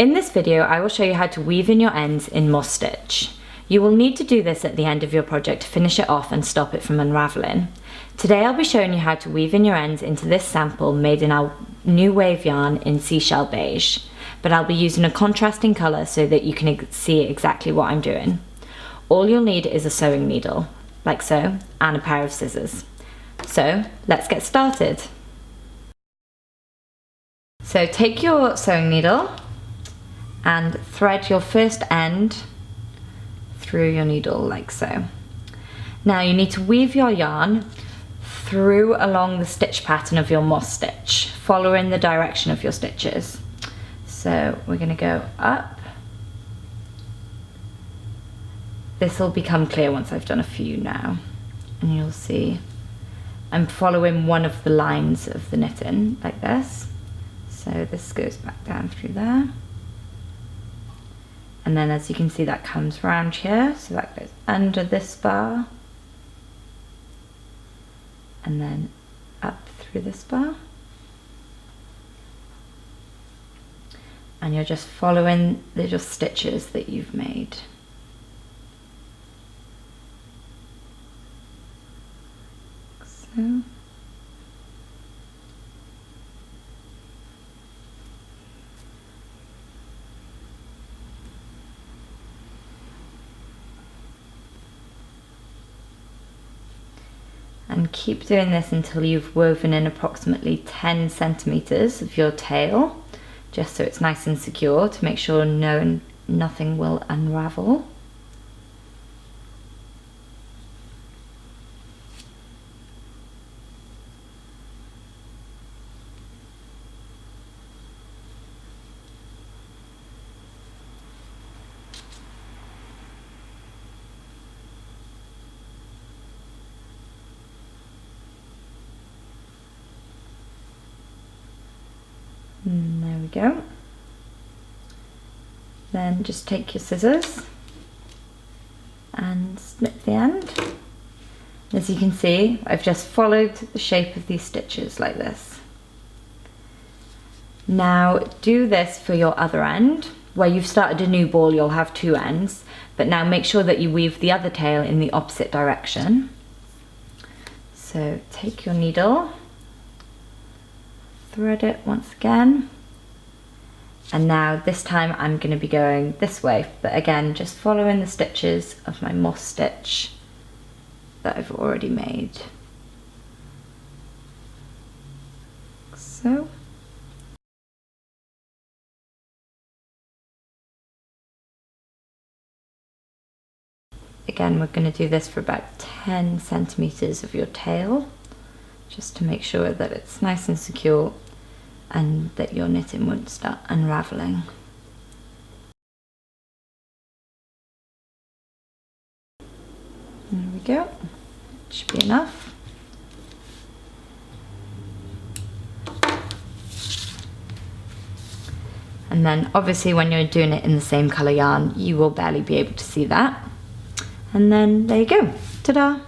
In this video, I will show you how to weave in your ends in moss stitch. You will need to do this at the end of your project to finish it off and stop it from unraveling. Today I'll be showing you how to weave in your ends into this sample made in our new wave yarn in Seashell Beige, but I'll be using a contrasting colour so that you can see exactly what I'm doing. All you'll need is a sewing needle, like so, and a pair of scissors. So let's get started. So take your sewing needle and thread your first end through your needle like so. Now you need to weave your yarn through along the stitch pattern of your moss stitch, following the direction of your stitches. So we're going to go up. This will become clear once I've done a few now, and you'll see I'm following one of the lines of the knitting like this. So this goes back down through there. And then as you can see, that comes round here, so that goes under this bar and then up through this bar. And you're just following the little stitches that you've made. So. And keep doing this until you've woven in approximately 10 centimeters of your tail, just so it's nice and secure to make sure nothing will unravel. And there we go. Then just take your scissors and snip the end. As you can see, I've just followed the shape of these stitches like this. Now do this for your other end. Where you've started a new ball, you'll have two ends, but now make sure that you weave the other tail in the opposite direction. So take your needle, thread it once again, and now this time I'm going to be going this way, but again just following the stitches of my moss stitch that I've already made. So again, we're going to do this for about 10 centimeters of your tail, just to make sure that it's nice and secure and that your knitting won't start unraveling. There we go, should be enough. And then obviously when you're doing it in the same colour yarn, you will barely be able to see that. And then there you go, ta-da!